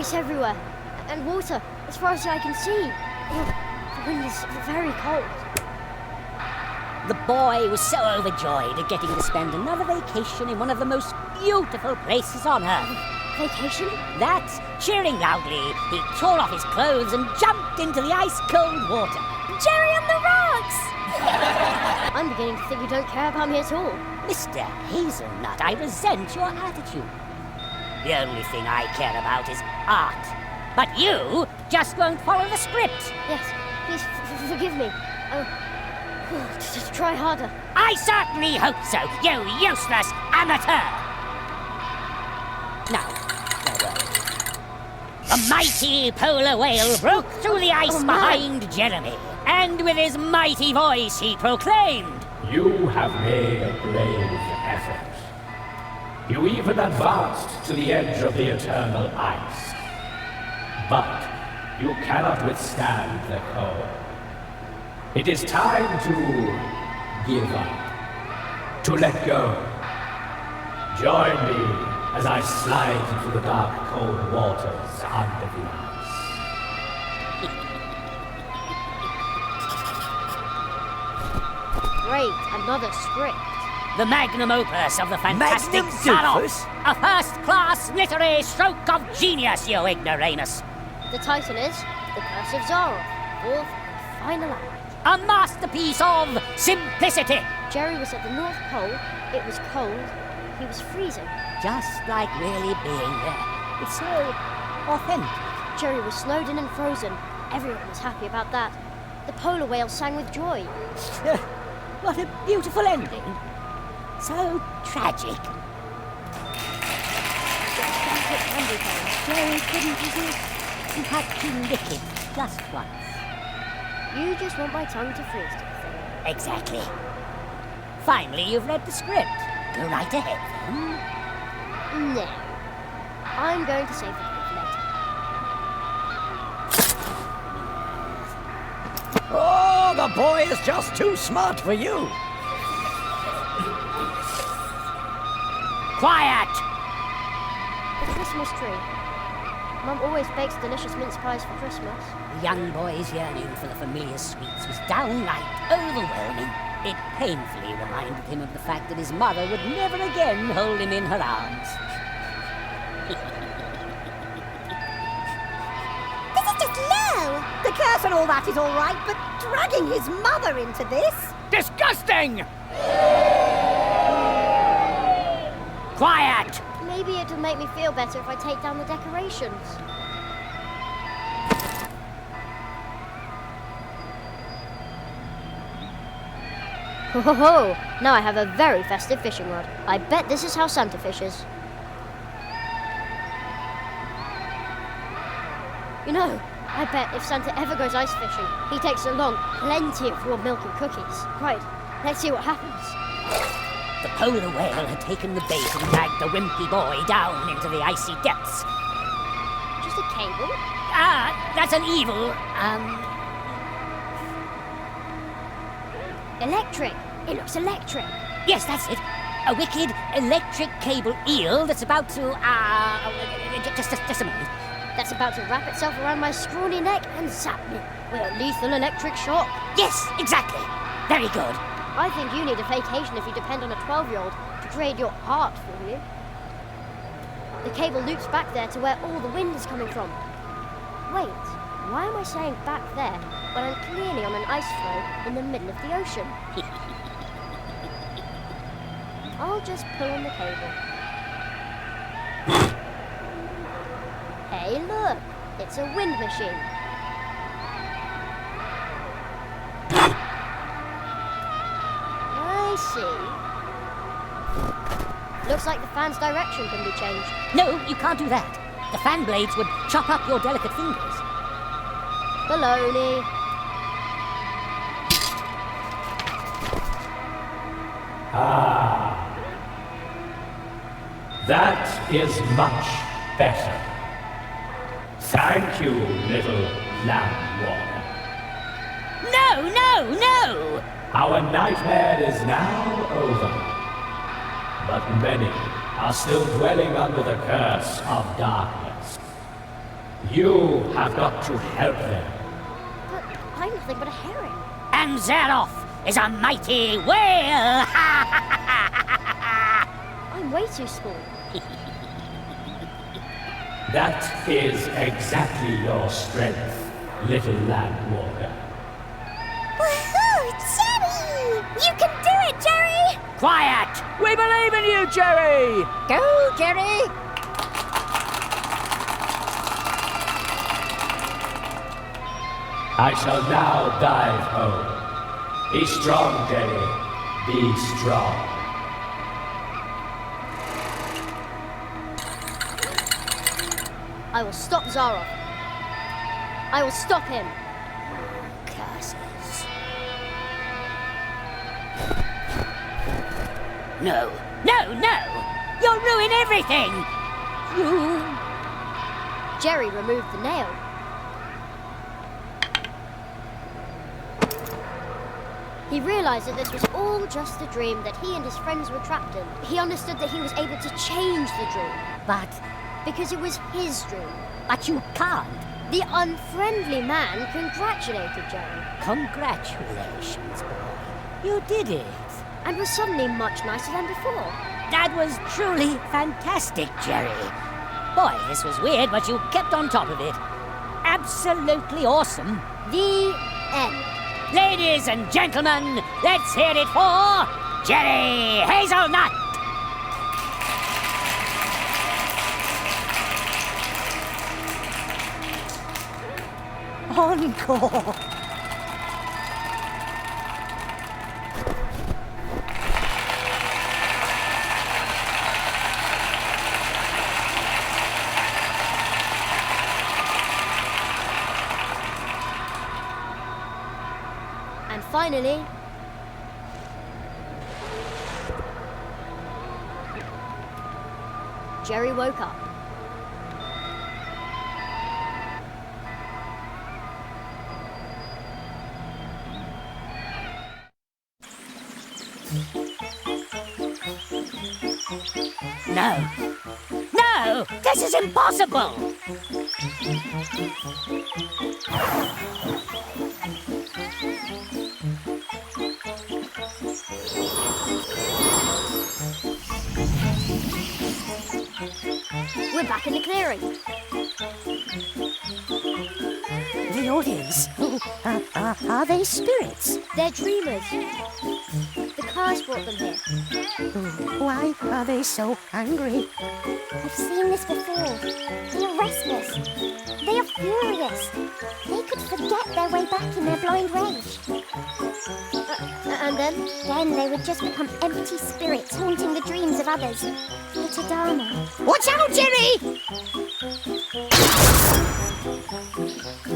ice everywhere, and water as far as the eye can see. The wind is very cold. The boy was so overjoyed at getting to spend another vacation in one of the most beautiful places on Earth. Vacation? That, cheering loudly, he tore off his clothes and jumped into the ice-cold water. Jerry on the rocks! I'm beginning to think you don't care about me at all. Mr. Hazelnut, I resent your attitude. The only thing I care about is art. But you just won't follow the script. Yes, please forgive me. Just try harder. I certainly hope so, you useless amateur! Now, the mighty polar whale broke through the ice behind Jeremy, and with his mighty voice he proclaimed, "You have made a brave effort. You even advanced to the edge of the eternal ice. But you cannot withstand the cold. It is time to give up, to let go. Join me as I slide into the dark, cold waters under the ice." Great, another script. the magnum opus of the fantastic Final. A first-class literary stroke of genius, you ignoramus. The title is The Curse of Zara, fourth and final act. A masterpiece of simplicity. Jerry was at the North Pole, it was cold, he was freezing. Just like really being there. It's so authentic. Jerry was snowed in and frozen. Everyone was happy about that. The polar whale sang with joy. What a beautiful ending. So tragic. Jerry couldn't resist. He had to lick it just once. You just want my tongue to freeze to the thing. Exactly. Finally, you've read the script. Go right ahead, then. No. I'm going to save the book later. Oh, the boy is just too smart for you. Quiet! The Christmas tree. Mum always bakes delicious mince pies for Christmas. The young boy's yearning for the familiar sweets was downright overwhelming. It painfully reminded him of the fact that his mother would never again hold him in her arms. This is just low! The curse and all that is all right, but dragging his mother into this? Disgusting! Quiet! Maybe it'll make me feel better if I take down the decorations. Ho ho ho! Now I have a very festive fishing rod. I bet this is how Santa fishes. You know, I bet if Santa ever goes ice fishing, he takes along plenty of warm milk and cookies. Right, let's see what happens. The polar whale had taken the bait and dragged the wimpy boy down into the icy depths. Just a cable? Ah, that's an evil, Electric! It looks electric! yes, that's it. A wicked electric cable eel that's about to, just a moment. That's about to wrap itself around my scrawny neck and zap me with a lethal electric shock. Yes, exactly. Very good. I think you need a vacation if you depend on a 12-year-old to trade your heart for you. The cable loops back there to where all the wind is coming from. Wait, why am I saying back there when I'm clearly on an ice floe in the middle of the ocean? I'll just pull on the cable. Hey, look! It's a wind machine. I see. Looks like the fan's direction can be changed. No, you can't do that. The fan blades would chop up your delicate fingers. Baloney. Ah. That is much better. Thank you, little lamb walker. No! Our nightmare is now over. But many are still dwelling under the curse of darkness. You have got to help them. But I'm nothing but a herring. And Zaroff is a mighty whale! I'm way too small. That is exactly your strength, little land walker. Woohoo! Jerry! You can do it, Jerry! Quiet! We believe in you, Jerry! Go, Jerry! I shall now dive home. Be strong, Jerry. Be strong. I will stop Zaroff. I will stop him. Curses. No, no, no! You'll ruin everything! You... Jerry removed the nail. He realized that this was all just a dream that he and his friends were trapped in. He understood that he was able to change the dream But because it was his dream. you can't. The unfriendly man congratulated Jerry Congratulations, boy. You did it. and was suddenly much nicer than before. That was truly fantastic, Jerry. Boy, this was weird, but you kept on top of it. Absolutely awesome. The end. Ladies and gentlemen, let's hear it for Jerry Hazelnut! Encore! And finally, Jerry woke up. No. No! This is impossible! We're back in the clearing. The audience, are they spirits? They're dreamers. The curse brought them here. Why are they so angry? I've seen this before. They are restless. They are furious. They could forget their way back in their blind rage. And then? Then they would just become empty spirits haunting the dreams of others. It's a dharma. Watch out, Jerry!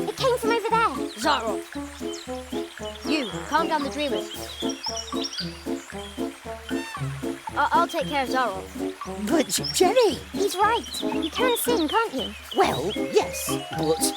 It came from over there. Zaroff. You, calm down the dreamers. I'll take care of Zaroff. But, Jerry! He's right. You can sing, can't you? Well, yes, but...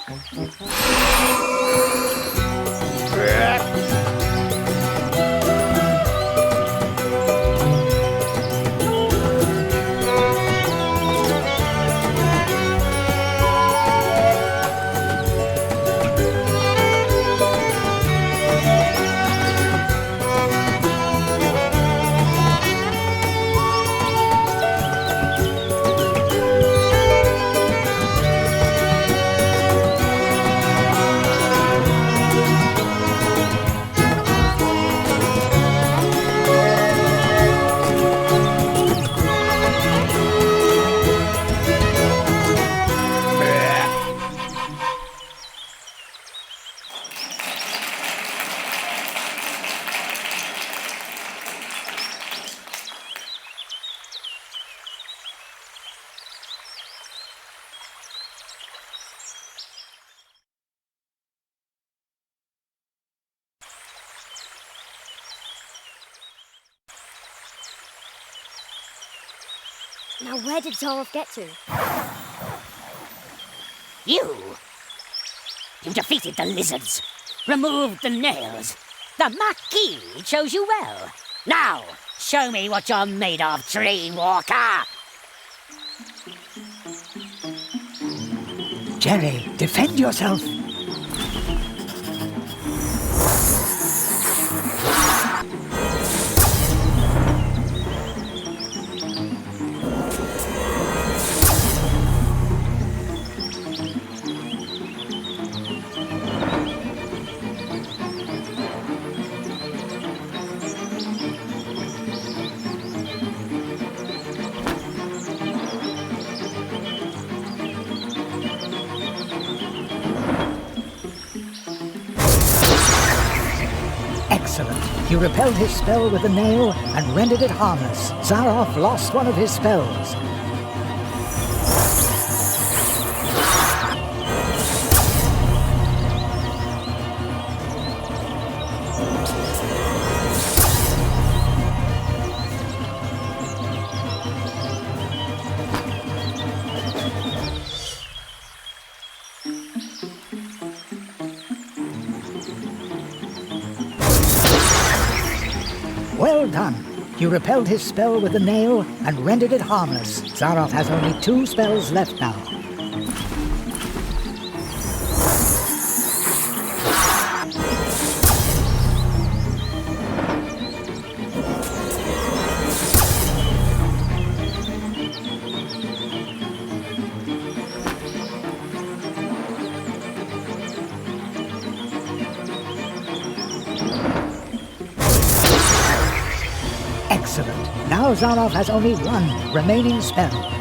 Now where did Zaroff get to? You defeated the lizards, removed the nails. The Marquis chose you well. Now, show me what you're made of, Dreamwalker! Jerry, defend yourself! Excellent. You repelled his spell with a nail and rendered it harmless. Zaroff lost one of his spells. Well done. You repelled his spell with a nail and rendered it harmless. Zaroff has only 2 spells left now. Excellent. Now Zaroff has only 1 remaining spell.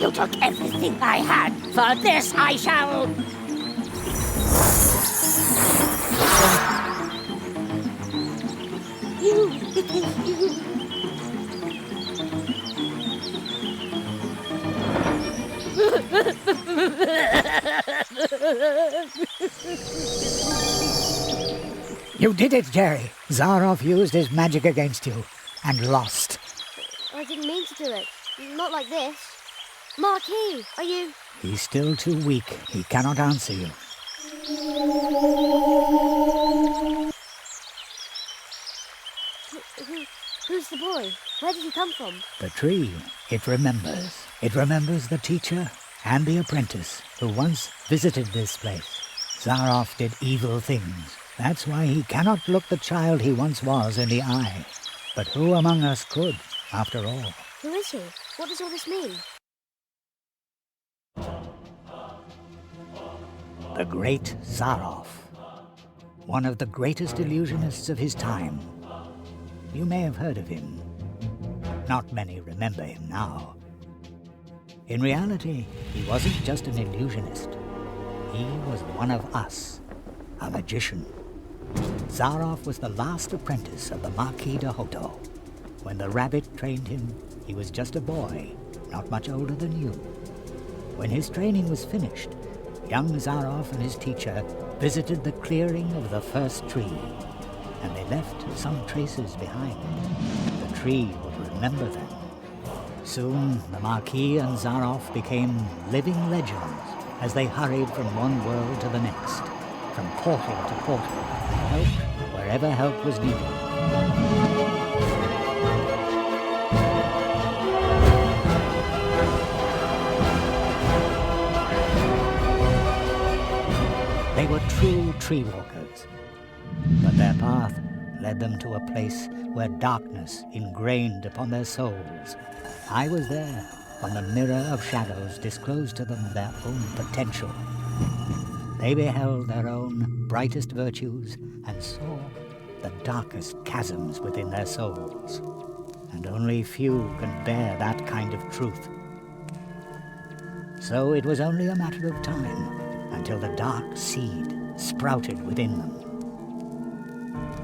You took everything I had. For this I shall... You did it, Jerry. Zaroff used his magic against you and lost. I didn't mean to do it. Not like this. Marquis, are you... He's still too weak. He cannot answer you. Who's the boy? Where did he come from? The tree, it remembers. It remembers the teacher and the apprentice who once visited this place. Zaroff did evil things. That's why he cannot look the child he once was in the eye. But who among us could, after all? Who is he? What does all this mean? The great Zaroff, one of the greatest illusionists of his time. You may have heard of him. Not many remember him now. In reality, he wasn't just an illusionist. He was one of us, a magician. Zaroff was the last apprentice of the Marquis de Hoto. When the rabbit trained him, he was just a boy, not much older than you. When his training was finished, young Zaroff and his teacher visited the clearing of the first tree, and they left some traces behind. The tree would remember them. Soon, the Marquis and Zaroff became living legends as they hurried from one world to the next, from portal to portal, and helped wherever help was needed. They were true tree walkers, but their path led them to a place where darkness ingrained upon their souls. I was there when the mirror of shadows disclosed to them their own potential. They beheld their own brightest virtues and saw the darkest chasms within their souls. And only few can bear that kind of truth. So it was only a matter of time until the dark seed sprouted within them.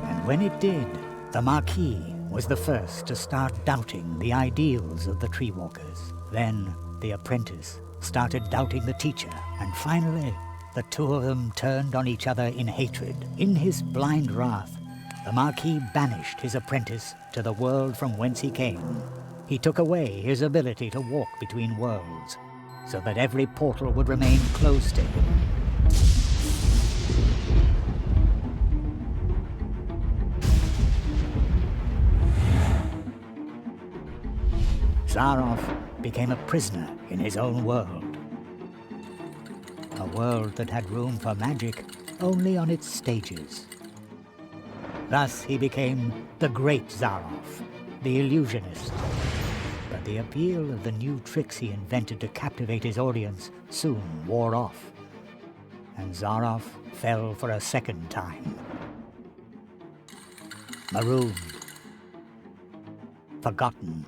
And when it did, the Marquis was the first to start doubting the ideals of the tree walkers. Then the apprentice started doubting the teacher, and finally the two of them turned on each other in hatred. In his blind wrath, the Marquis banished his apprentice to the world from whence he came. He took away his ability to walk between worlds, so that every portal would remain closed to him. Zaroff became a prisoner in his own world. A world that had room for magic only on its stages. Thus he became the Great Zaroff, the illusionist. But the appeal of the new tricks he invented to captivate his audience soon wore off, and Zaroff fell for a second time. Marooned. Forgotten.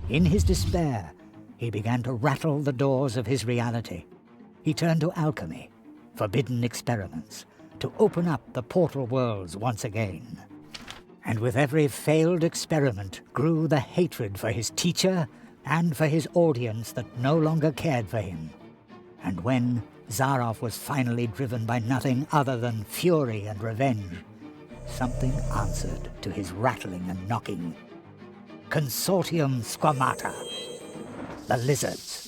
In his despair, he began to rattle the doors of his reality. He turned to alchemy, forbidden experiments, to open up the portal worlds once again. And with every failed experiment grew the hatred for his teacher and for his audience that no longer cared for him. And when Zaroff was finally driven by nothing other than fury and revenge, something answered to his rattling and knocking. Consortium Squamata, the lizards.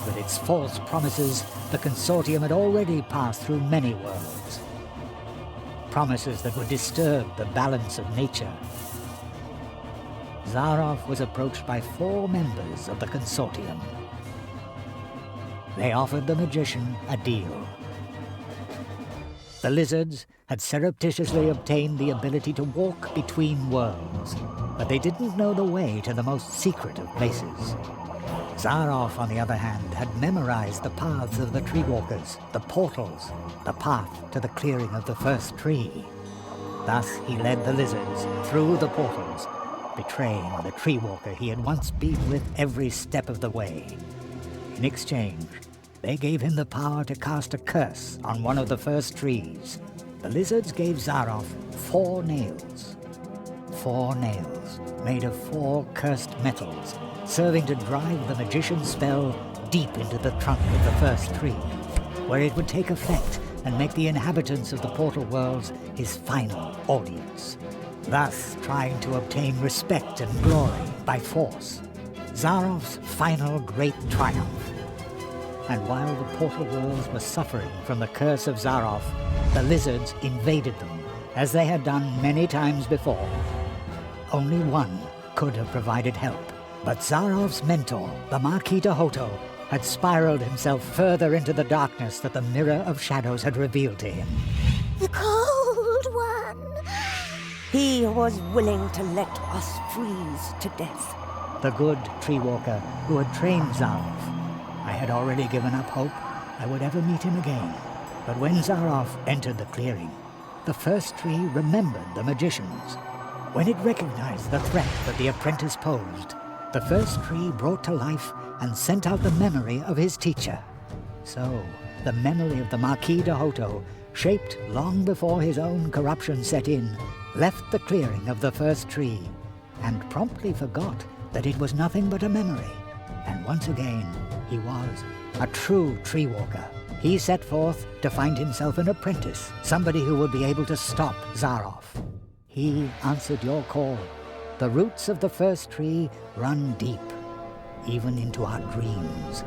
With its false promises, the Consortium had already passed through many worlds. Promises that would disturb the balance of nature. Zaroff was approached by 4 members of the Consortium. They offered the magician a deal. The lizards had surreptitiously obtained the ability to walk between worlds, but they didn't know the way to the most secret of places. Zaroff, on the other hand, had memorized the paths of the tree walkers, the portals, the path to the clearing of the first tree. Thus he led the lizards through the portals, betraying the tree walker he had once been with every step of the way. In exchange, they gave him the power to cast a curse on one of the first trees. The lizards gave Zaroff 4 nails. 4 nails, made of 4 cursed metals, serving to drive the magician's spell deep into the trunk of the first tree, where it would take effect and make the inhabitants of the portal worlds his final audience, thus trying to obtain respect and glory by force. Zaroff's final great triumph. And while the portal worlds were suffering from the curse of Zaroff, the lizards invaded them, as they had done many times before. Only one could have provided help, but Zaroff's mentor, the Marquis de Hoto, had spiraled himself further into the darkness that the Mirror of Shadows had revealed to him. The Cold One. He was willing to let us freeze to death. The good tree walker who had trained Zaroff. I had already given up hope I would ever meet him again. But when Zaroff entered the clearing, the first tree remembered the magicians. When it recognized the threat that the apprentice posed, the first tree brought to life and sent out the memory of his teacher. So, the memory of the Marquis de Hoto, shaped long before his own corruption set in, left the clearing of the first tree, and promptly forgot that it was nothing but a memory. And once again, he was a true tree walker. He set forth to find himself an apprentice, somebody who would be able to stop Zaroff. He answered your call. The roots of the first tree run deep, even into our dreams.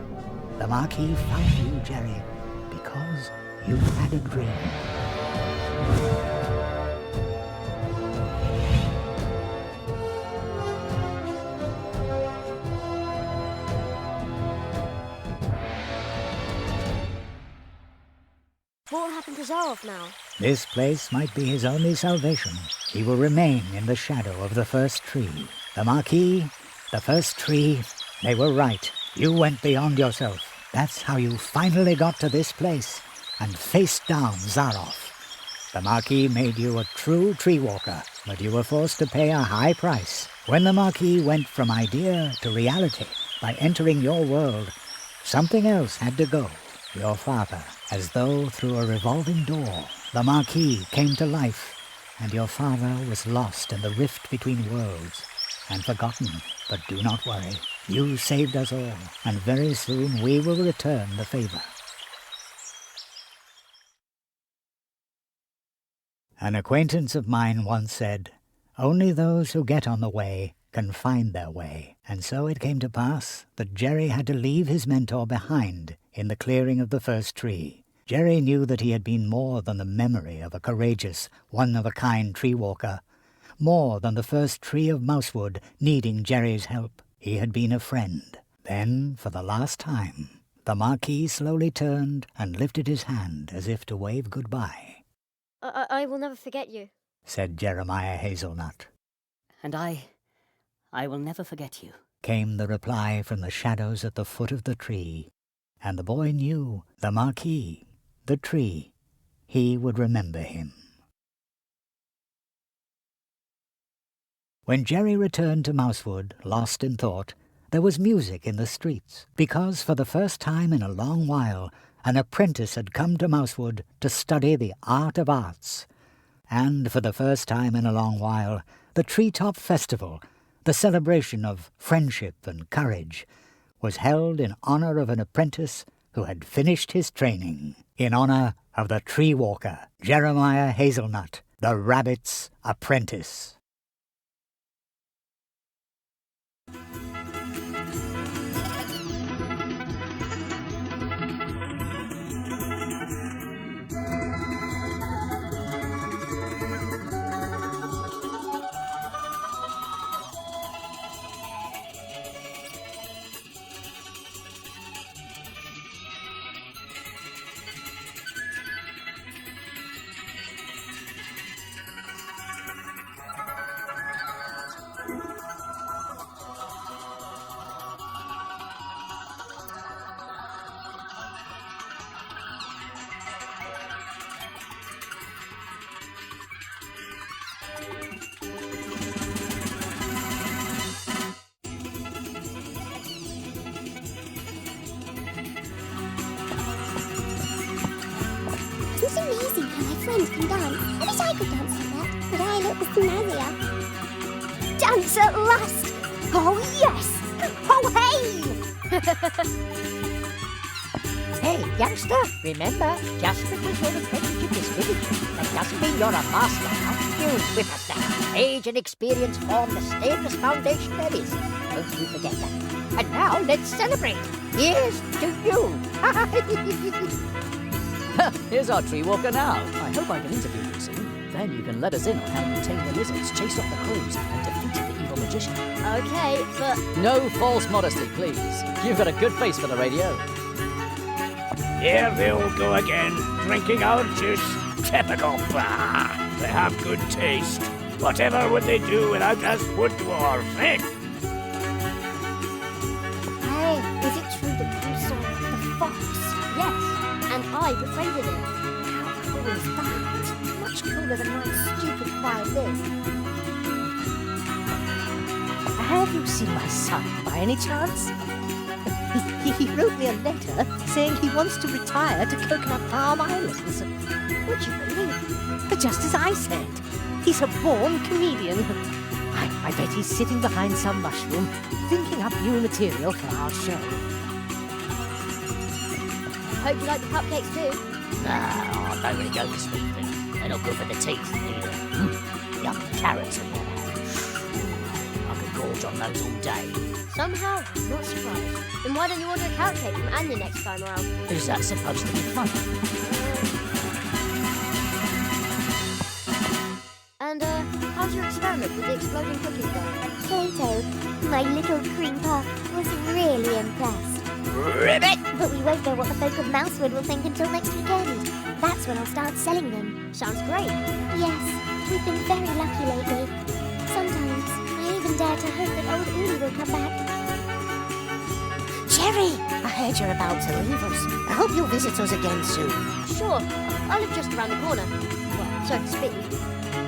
The Marquis found you, Jerry, because you had a dream. What will happen to Zaroff now? This place might be his only salvation. He will remain in the shadow of the first tree. The Marquis, the first tree, they were right. You went beyond yourself. That's how you finally got to this place and faced down Zaroff. The Marquis made you a true tree walker, but you were forced to pay a high price. When the Marquis went from idea to reality by entering your world, something else had to go. Your father. As though through a revolving door, the Marquis came to life and your father was lost in the rift between worlds and forgotten. But do not worry. You saved us all, and very soon we will return the favor. An acquaintance of mine once said, "Only those who get on the way can find their way." And so it came to pass that Jerry had to leave his mentor behind in the clearing of the first tree. Jerry knew that he had been more than the memory of a courageous, one-of-a-kind tree walker, more than the first tree of mousewood needing Jerry's help. He had been a friend. Then, for the last time, the Marquis slowly turned and lifted his hand as if to wave goodbye. I will never forget you, said Jeremiah Hazelnut. And I will never forget you, came the reply from the shadows at the foot of the tree. And the boy knew the Marquis, the tree, he would remember him. When Jerry returned to Mousewood, lost in thought, there was music in the streets, because for the first time in a long while an apprentice had come to Mousewood to study the art of arts. And for the first time in a long while, the Treetop Festival, the celebration of friendship and courage, was held in honor of an apprentice who had finished his training, in honor of the tree walker, Jeremiah Hazelnut, the rabbit's apprentice. It's amazing how my friends can dance. I wish I could dance like that, but I look snazzier. Dance at last! Oh, yes! Oh, hey! Hey, youngster, remember, just because you're an apprentice in this village, that doesn't mean you're a master. You whippersnapper, age and experience form the stainless foundation there is. Don't you forget that. And now, let's celebrate. Here's to you. Here's our tree walker now. I hope I can interview you soon. Then you can let us in on how you tamed the lizards, chased off the crows, and defeated the evil magician. Okay, but... No false modesty, please. You've got a good face for the radio. Here they all go again, drinking our juice. Typical, bah! They have good taste. Whatever would they do without us wood dwarfs, eh? Hey, is it true that you saw the fox? Yes, and I befriended it. How cool is that? Much cooler than my stupid violin. Have you seen my son by any chance? He wrote me a letter saying he wants to retire to Coconut Palm Islands. Would you believe? Just as I said, he's a born comedian. I bet he's sitting behind some mushroom, thinking up new material for our show. Hope you like the cupcakes too. Ah, I don't really go for sweet things. They're not good for the teeth either. Yum, carrots and all that. I could gorge on those all day. Somehow, I'm not surprised. Then why don't you order a carrot cake from Anya next time around? Is that supposed to be fun? And, how's your experiment with the exploding cookies going? Plato, my little cream puff, was really impressed. Ribbit! But we won't know what the folk of Mousewood will think until next weekend. That's when I'll start selling them. Sounds great. Yes, we've been very lucky lately. Sometimes I even dare to hope that old Uli will come back. Jerry, I heard you're about to leave us. I hope you'll visit us again soon. Sure, I live just around the corner. Well, so to speak.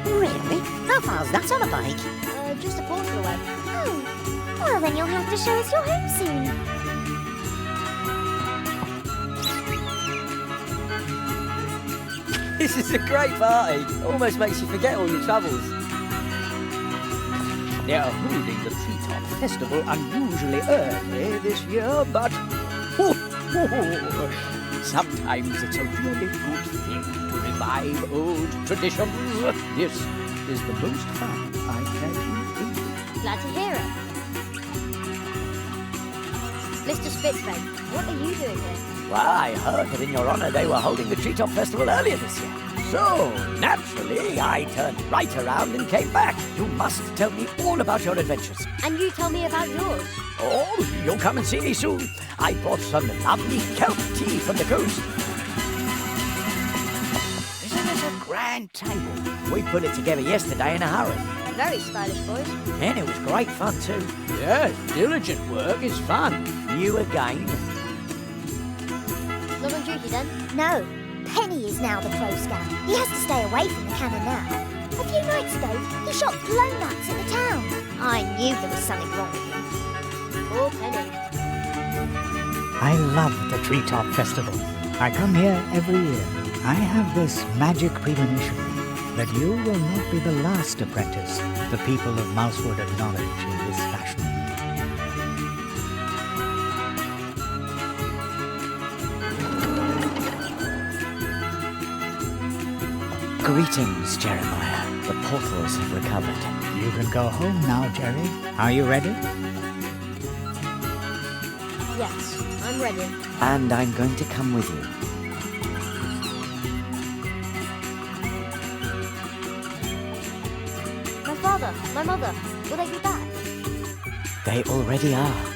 Really? How far's that on a bike? Just a portal away. Oh, well then you'll have to show us your home soon. This is a great party. Almost makes you forget all your troubles. They're holding the Treetop Festival unusually early this year, but sometimes it's a really good thing to revive old traditions. This is the most fun I've had in ages. Glad to hear it. Mr. Spitzbane, what are you doing here? Well, I heard that in your honor they were holding the Treetop Festival earlier this year. So, naturally, I turned right around and came back. You must tell me all about your adventures. And you tell me about yours. Oh, you'll come and see me soon. I brought some lovely kelp tea from the coast. Isn't this a grand table? We put it together yesterday in a hurry. Very stylish, boys. And it was great fun too. Yes, diligent work is fun. You again? Not on duty then? No, Penny is now the Crow Scout. He has to stay away from the cannon now. A few nights ago, he shot blow nuts in the town. I knew there was something wrong with him. Poor Penny. I love the Treetop Festival. I come here every year. I have this magic premonition that you will not be the last apprentice the people of Mousewood acknowledge in this fashion. Greetings, Jeremiah. The portals have recovered. You can go home now, Jerry. Are you ready? Yes, I'm ready. And I'm going to come with you. My father, my mother, will they be back? They already are.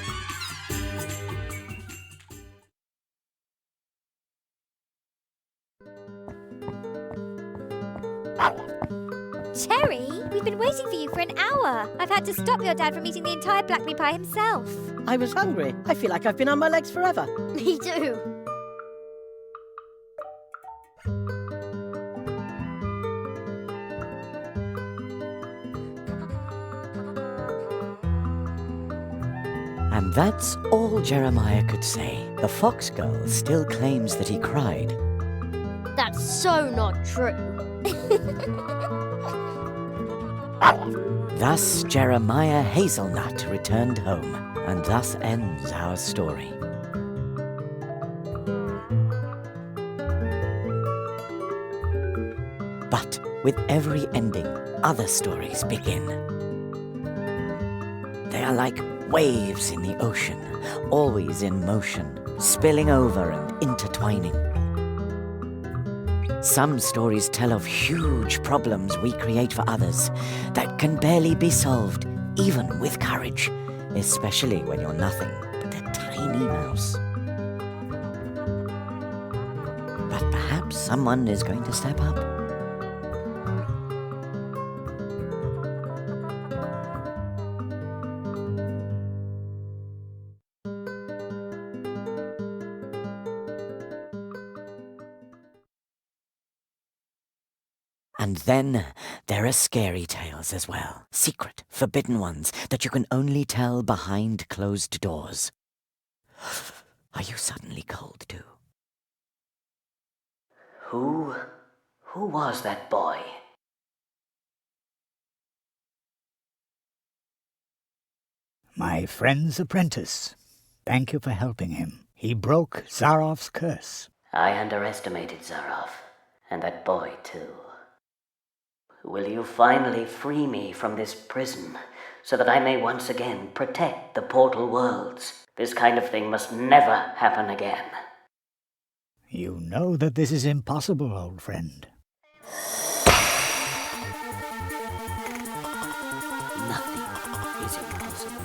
Cherry, we've been waiting for you for an hour. I've had to stop your dad from eating the entire blackberry pie himself. I was hungry. I feel like I've been on my legs forever. Me too. And that's all Jeremiah could say. The fox girl still claims that he cried. That's so not true. Thus Jeremiah Hazelnut returned home, and thus ends our story. But with every ending, other stories begin. They are like waves in the ocean, always in motion, spilling over and intertwining. Some stories tell of huge problems we create for others that can barely be solved, even with courage, especially when you're nothing but a tiny mouse. But perhaps someone is going to step up. And then there are scary tales as well. Secret, forbidden ones that you can only tell behind closed doors. Are you suddenly cold too? Who was that boy? My friend's apprentice. Thank you for helping him. He broke Zaroff's curse. I underestimated Zaroff, and that boy too. Will you finally free me from this prison, so that I may once again protect the portal worlds? This kind of thing must never happen again. You know that this is impossible, old friend. Nothing is impossible.